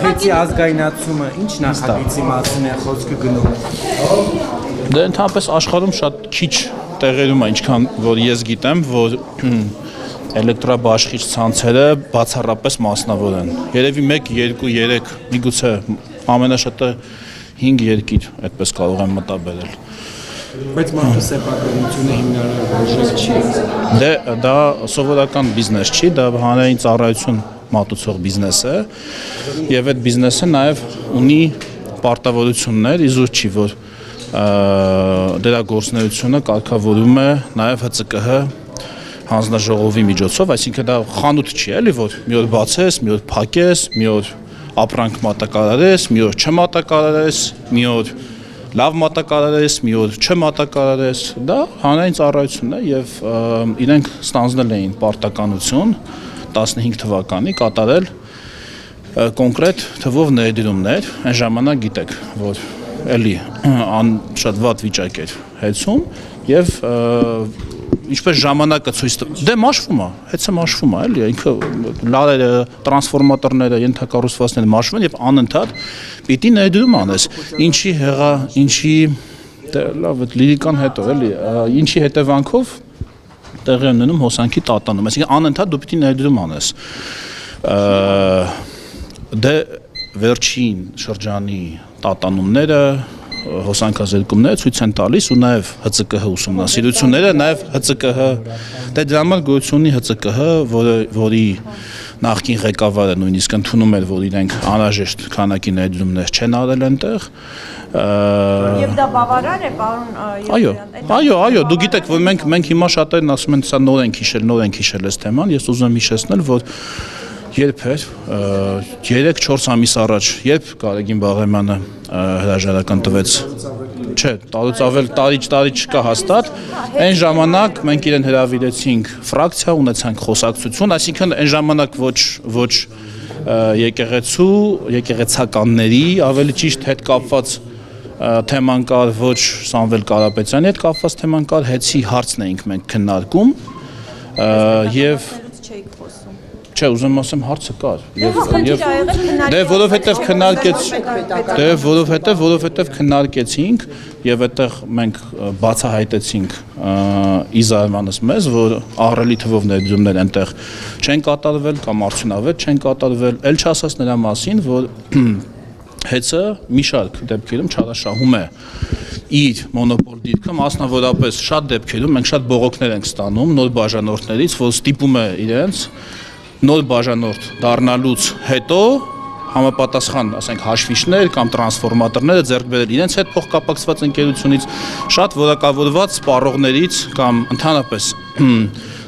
Փեթի ազգայնացումը ինչ նախագծի մասին է խոսքը գնում։ Դե ընդհանրապես աշխարհում շատ քիչ տեղերում է, ինչքան որ ես գիտեմ, որ էլեկտրաբաշխիչ ցանցերը բացառապես մասնավոր են։ Երևի 1, 2, 3, միգուցե ամենաշատը 5 երկիր այդպես կարող են մտաբերել։ Բայց մարդու սեփականությունը հիմնարար բաժին չի։ Դե դա սովորական բիզնես չի, դա հանրային ծառայություն մատուցող բիզնես է, եւ այդ բիզնեսը նաեւ ունի պարտավորություններ, իզուր չի, որ դրա գործունեությունը կարգավորում է նաեւ ՀՑԿՀ հանձնաժողովի միջոցով, այսինքն դա խանութ չի, էլի, որ մի օր բացես, մի օր փակես, մի օր ապրանք մատակարարես, մի օր չմատակարարես, մի օր լավ մատակարարես, մի օր չմատակարարես, դա հանրային ծառայությունն է եւ իրենք ստանձնել էին պարտականություն 15 թվականի կատարել կոնկրետ թվով ներդրումներ, այն ժամանակ գիտեք, որ էլի շատ վատ վիճակ էր հեծում եւ ինչպես ժամանակը ցույց դե մաշվում է, հեծը մաշվում է, էլի, ինքը լարերը, տրանսֆորմատորները, ենթակառուցվածքները մաշվում են եւ անընդհատ պիտի ներդրում անես։ Ինչի հեղա, ինչի դե լավ է լիրիկան հետո, էլի, ինչի հետևանքով տեղի ունենում հոսանքի տատանում, այսինքն անընդհատ դու պիտի ներդրում անես։ Դե վերջին շրջանի տատանումները հոսանքազերկումները ցույց են տալիս ու նաև ՀՑԿՀ ուսումնասիրությունները, նաև ՀՑԿՀ, դե դրա համար գոյություն ունի ՀՑԿՀ, որի նախկին ղեկավարը նույնիսկ ընդունում էր, որ իրենք անհրաժեշտ քանակի ներդրումներ չեն արել այնտեղ։ Եվ դա բավարար է, պարոն։ Այո, դու գիտեք, որ մենք հիմա շատերն ասում են, սա նոր ենք հիշել այս թեման, ես ուզում եմ հիշեցնել, որ երբ էր 3-4 ամիս առաջ, երբ Գարեգին Բաղրամյանը հրաժարական տվեց, չէ, տարուց ավել տարի չկա հաստատ, այն ժամանակ մենք իրեն հրավիրեցինք ֆրակցիա, ունեցանք խոսակցություն, այսինքն այն ժամանակ ոչ եկեղեցականների, ավելի ճիշտ հետ կապված թեման կար, ոչ Սամվել Կարապետյանի հետ կապված թեման կար, հետի հարցն էինք մենք քննարկում եւ Չէ, ուզում ասեմ հարցը կար։ Դե որովհետև քննարկեցինք եւ այդտեղ մենք բացահայտեցինք ի զարմանս մեզ, որ ահռելի թվով ներդրումներ այնտեղ չեն կատարվել կամ արդյունավետ չեն կատարվել, ել չասած նրա մասին, որ հեծը մի շարք դեպքերում չարաշահում է իր մոնոպոլ դիրքը, մասնավորապես շատ դեպքերում մենք շատ բողոքներ ենք ստանում նոր բաժանորդներից, որ ստիպում է իրենց նոր բաժանորդ դառնալուց հետո համապատասխան, ասենք, հաշվիչներ կամ տրանսֆորմատորները ձեռք բերել իրենց հետ փոխկապակցված ընկերությունից, շատ որակավորված սպառողներից կամ ընդհանրապես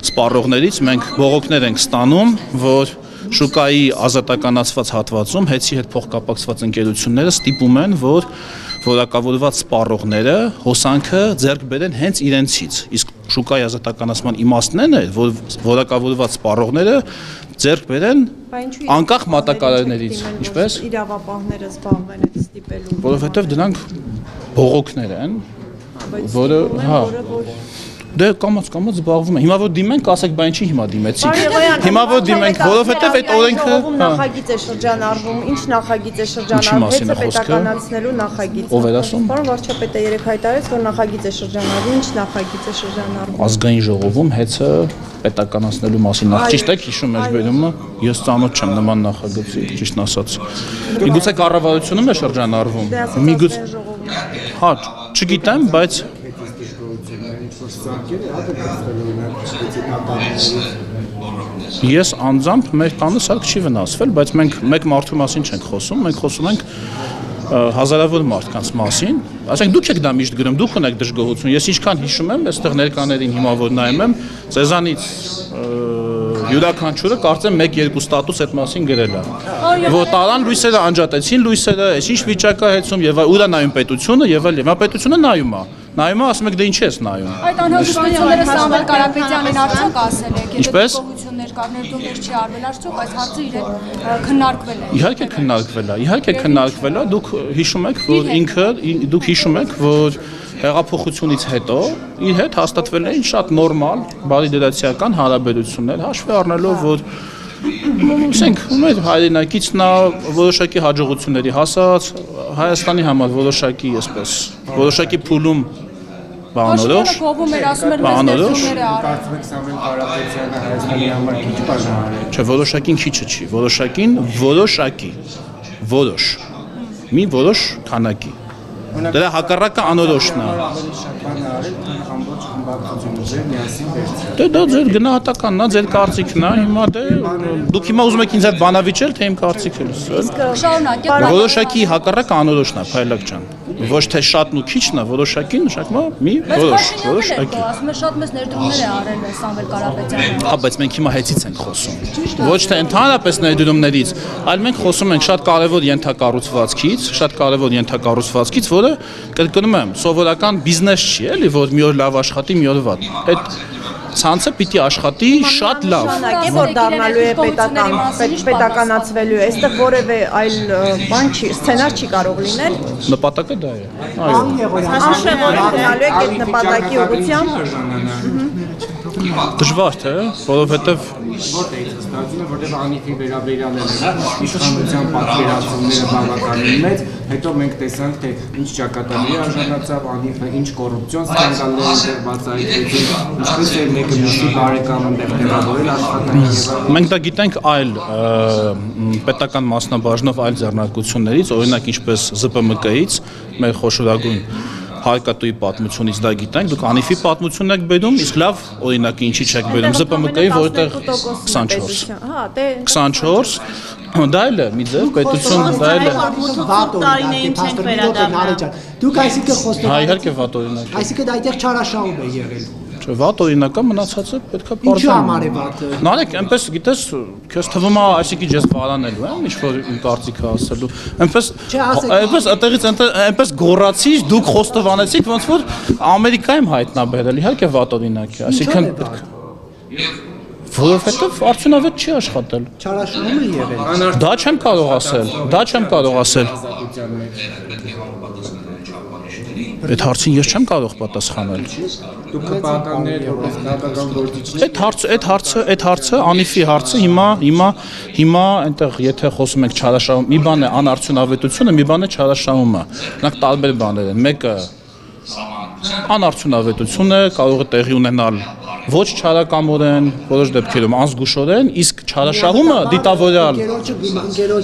սպառողներից մենք բողոքներ ենք ստանում, որ շուկայի ազատականացված հատվածում հետի հետ փոխկապակցված ընկերությունները ստիպում են, որ որակավորված սպառողները հոսանքը ձեռք բերեն հենց իրենցից, իսկ շուկայի ազատականացման իմաստն է, որ որակավորված սպառողները ձեռք բերեն անկախ մատակարարներից, ինչպես իրավապահները զբաղվեն այդ ստիպելու։ Որովհետև դրանք բողոքներ են, որը դե կամաց զբաղվում են։ Հիմա որ դիմենք, ասեք, բա ինչի հիմա դիմեցիք։ Հիմա որ դիմենք, որովհետև այդ օրենքը նախագիծ է շրջանառվում, ինչ նախագիծ է շրջանառվում, հեծը պետականացնելու նախագիծ։ Ով էր ասում։ Պարոն վարչապետը երեք հայտարարեց, որ նախագիծ է շրջանառվում, ինչ նախագիծ է շրջանառվում։ Ազգային ժողովում հեծը պետականացնելու մասին ճիշտ եք հիշում եք բերումը, ես ծանոթ չեմ նման նախագծի, ճիշտն ասած։ Միգուցե կառավարությունում է շրջանառվում։ Միգուցե հա, չգիտեմ, բայց Ես անձամբ մեր տանը սարք չի վնասվել, բայց մենք մեկ մարդու մասին չենք խոսում, մենք խոսում ենք հազարավոր մարդկանց մասին, ասենք դուք եք դա միշտ գրում, դուք ունեք դժգոհություն, ես ինչքան հիշում եմ, այստեղ ներկաներին հիմա որ նայում եմ, ձեզանից յուրաքանչյուրը կարծեմ 1-2 ստատուս այդ մասին գրել է, որ տարան լույսերը անջատեցին, լույսերը, այս ինչ վիճակ է հեծում եւ ուր է նայում պետությունը եւ այլ, պետությունը նայում է, ասում եք դե ինչ ես նայում։ Այդ անհրաժեշտությունները Սամվել Կարապետյանին արդյոք ասել եք, Ինչպես ներդրումներ չի արվել, արդյոք այս հարցը իրեն քննարկվել է։ Իհարկե քննարկվել է, դուք հիշում եք, որ հեղափոխությունից հետո իր հետ հաստատվել էին շատ նորմալ բարի դրացիական հարաբերություններ, հաշվի առնելով, որ ասենք, մեր հայրենակից նա որոշակի հաջողությունների հասած, Հայաստանի համար որոշակի, այսպես, որոշակի փուլում բանորոշ, Կողմում էր ասում էր մեծ ներդրումներ է արել։ Կարծում եք Սամվել Կարապետյանը Հայաստանի համար քիչ բաժանարել։ չէ, որոշակին քիչը չի, որոշակին որոշակի, որոշ, մի որոշ քանակի։ Դրա հակառակը անորոշն է։ Ավելի շատ բան արել, քան ամբողջ խմբակցությունը ձեր միասին վերցրել։ Դե դա ձեր գնահատականն է, ձեր կարծիքն է, հիմա դե դուք հիմա ուզում եք ինձ այդ բանավիճել, թե իմ կարծիքը լսել։ Շարունակեք։ Որոշակի հակառակը անորոշն է, Փայլակ ջան։ Ոչ թե շատն ու քիչն է, որոշակի նշանակում է մի որոշակի։ Ասում է շատ մեծ ներդրումներ է արել Սամվել Կարապետյանը։ Հա, բայց մենք հիմա հետից ենք խոսում։ Ոչ թե ընդհանրապես ներդրումներից, այլ մենք խոսում ենք շատ կարևոր ենթակառուցվածքից, որը կրկնում եմ, սովորական բիզնես չի, էլի, որ մի օր լավ աշխատի, մի օր վատ։ Այդ ցանցը պիտի աշխատի շատ լավ։ Նշանակի, որ դառնալու է պետականացվելու է, այստեղ որևէ այլ բան չի, սցենար չի կարող լինել։ Նպատակը դա է։ Այո։ Անշեղորեն գնալու եք այդ նպատակի ուղղությամբ։ Դժվար թե, որովհետև Որտե՞ղ է ստացվում, որտեղ Անիֆի վերաբերյալ իշխանության պատկերացումները բավականին մեծ, հետո մենք տեսանք, թե ինչ ճակատագրի արժանացավ Անիֆը, ինչ կոռուպցիոն սկանդալներ դեռ բացահայտվեցին, ինչպես է մեկը մյուսի բարեկամը տեղավորել աշխատանքի։ մենք դա գիտենք այլ պետական մասնաբաժնով այլ ձեռնարկություններից, օրինակ ինչպես ԶՊՄԿ-ից, մեր խոշորագույն Հայկատուի պատմությունից դա գիտենք, դուք Անիֆի պատմությունն եք բերում, իսկ լավ օրինակի ինչի չեք բերում ԶՊՄԿ-ի, որտեղ 24։ Հա, դե 24 դա էլ է, մի ձև պետություն, դա էլ է։ տարիներին չենք վերադառնալ։ Դուք այսինքն խոստովանում Հա, իհարկե վատ օրինակ է։ այսինքն այդտեղ չարաշահում է եղել։ Չէ, վատ օրինակը մնացածը պետքա Ինչու պարզել։ համար է վատը։ Նարեկ, այնպես գիտես, քեզ թվում է, այսինքն ես վարանելու եմ, ինչ որ իմ կարծիքը ասելու։ Այնպես այնպես այդտեղից այնպես գոռացի, դուք խոստովանեցիք, ոնց որ Ամերիկայում հայտնաբերել, իհարկե վատ օրինակ է, այսինքն որովհետև արդյունավետ չի աշխատել։ Չարաշահում է եղել։ Դա չեմ կարող ասել, դա չեմ կարող ասել։ Այդ հարցին ես չեմ կարող պատասխանել։ Դուք կպատաններ, որպես քաղաքական գործիչ Այդ հարցը Անիֆի հարցը հիմա այնտեղ եթե խոսում ենք չարաշահում, մի բան է անարդյունավետությունը, մի բան է չարաշահումը։ Նրանք տարբեր բաներ են։ Մեկը անարդյունավետություն է, կարող է տեղի ունենալ ոչ չարակամորեն, որոշ դեպքերում անզգուշորեն, իսկ չարաշահումը դիտավորյալ։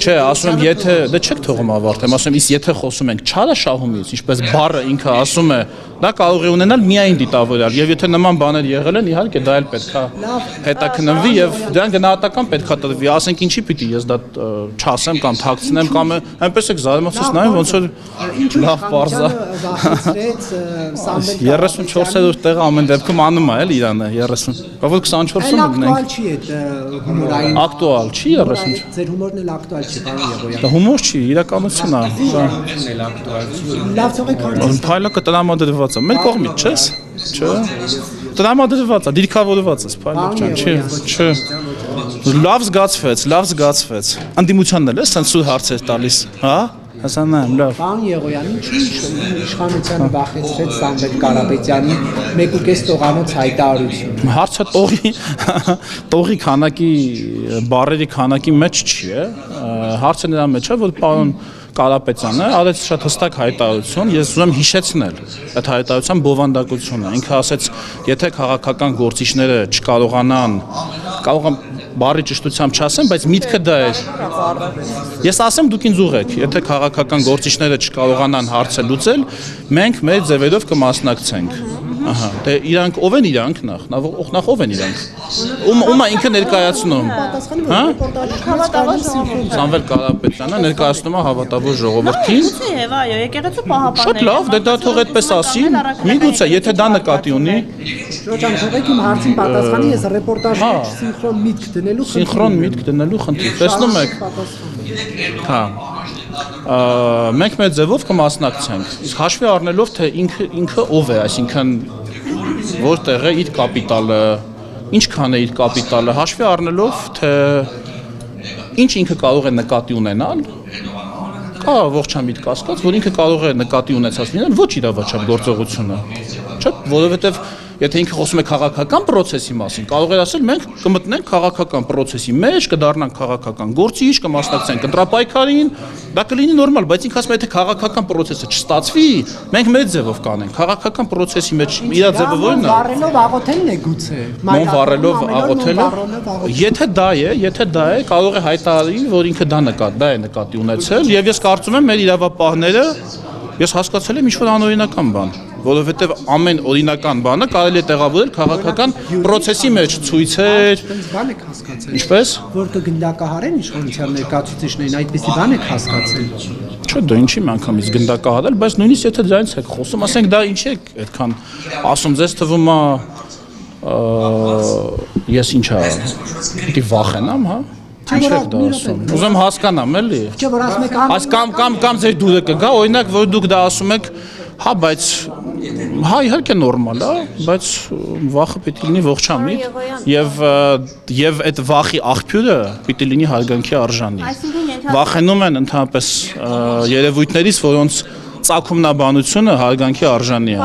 Չէ, ասում եմ, եթե դե չեք թողում ավարտեմ, ասում եմ, իսկ եթե խոսում ենք չարաշահումից, ինչպես բառը ինքը ասում է, դա կարող է ունենալ միայն դիտավորյալ, եւ եթե նման բաներ եղել են, իհարկե դա էլ պետքա հետաքննվի եւ դրան գնահատական պետքա տրվի, ասենք ինչի պիտի ես դա չասեմ կամ թաքցնեմ կամ այնպես է զարմացած նայեմ ոնց որ լավ բարձա 34-րդ տեղը ամեն դեպքում անում է էլ Իրանը 30 բավոք 24-ում ունենք Ակտուալ չի այդ հումորային ակտուալ չի 30 Ձեր հումորն էլ ակտուալ չի, պարոն Եղոյան։ դա հումոր չի իրականություն է Լավ թողեք հարցը։ Փայլակը տրամադրված է մեր կողմից չես չէ տրամադրված է դիրքավորված է Փայլակ ջան չէ լավ զգացվեց անդիմությանն էլ է սենսուր հարցեր տալիս հա հասանամ լավ Պարոն Եղոյան, ինչու իշխանությանը վախեցրեց Սամվել Կարապետյանի 1.5 տողանոց հայտարարություն։ Հարցը տողի քանակի բարերի քանակի մեջ չի է հարցը նրա մեջ է որ պարոն Կարապետյանը արեց շատ հստակ հայտարարություն, ես ուզում եմ հիշեցնել այդ հայտարարության բովանդակությունը։ Ինքը ասեց, եթե քաղաքական գործիչները չկարողանան, կարող եմ բառի ճշտությամբ չասեմ, բայց միտքը դա է։ Ես ասեմ դուք ինձ ուղեք, եթե քաղաքական գործիչները չկարողանան հարցը լուծել, մենք մեր ձևերով կմասնակցենք։ Ահա, դե իրանք ով են իրանք նախ ով են իրանք։ Ում է ինքը ներկայացնում։ Հա? Սամվել Կարապետյանը ներկայացնում է հավատավոր ժողովրդին։ Եվ այո, եկեղեցու պահապանները։ Շատ լավ, դե դա թող այդպես ասի։ Միգուցե, եթե դա նկատի ունի։ Շրջան, թողեք իմ հարցին պատասխանի, ես ռեպորտաժի սինխրոն միտք դնելու Սինխրոն միտք դնելու խնդիր։ Տեսնում եք։ Հա։ Մենք մեր ձևով կմասնակցենք։ Իսկ հաշվի առնելով թե ինքը ով է, այսինքն որտեղ է իր կապիտալը, ինչքան է իր կապիտալը, հաշվի առնելով թե ինչ ինքը կարող է նկատի ունենալ, կա ողջամիտ կասկած, որ ինքը կարող է նկատի ունեցած լինել ոչ իրավաչափ գործողությունը։ Չէ, որովհետև եթե ինքը խոսում է քաղաքական process-ի մասին, կարող է ասել մենք կմտնենք քաղաքական process-ի մեջ, կդառնանք քաղաքական գործիչ, կմասնակցենք ընտրապայքարին, դա կլինի նորմալ, բայց ինքը ասում է եթե քաղաքական process-ը չստացվի, մենք մեր ձևով կանենք, քաղաքական process-ի մեջ իր ձևը ո՞րն է։ Վառելով աղոթելն է գուցե։ Մոն վառելով աղոթելը, եթե դա է, կարող է հայտարարի, որ ինքը դա է նկատի ունեցել, եւ ես կարծում եմ մեր իրավապահները ես հասկացել եմ ինչ-որ անօրինական բան, որովհետեւ ամեն օրինական բանը կարելի է տեղավորել քաղաքական process-ի մեջ, ցույցեր, Բան եք հասկացել։ ինչպես Որ կգնդակահարեն իշխանության ներկայացուցիչներին, այդպեսի բան եք հասկացել։ Չէ, դա ինչի միանգամից գնդակահարել, բայց նույնիսկ եթե դրանից եք խոսում, ասենք դա ինչ է այդքան ասում, ձեզ թվում է ես ինչա պիտի վախենամ, հա։ Ինչ եք դա ասում։ Ուզում հասկանամ, էլի։ Չէ, որ ասում եք Այս կամ ձեր դուրը կգա, օրինակ, որ դուք դա ասում եք, հա, բայց հա իհարկե նորմալ է, բայց վախը պիտի լինի ողջամիտ եւ այդ վախի աղբյուրը պիտի լինի հարգանքի արժանի։ Վախենում են ընդհանրապես երևույթներից, որոնց ծագումնաբանությունը հարգանքի արժանի է։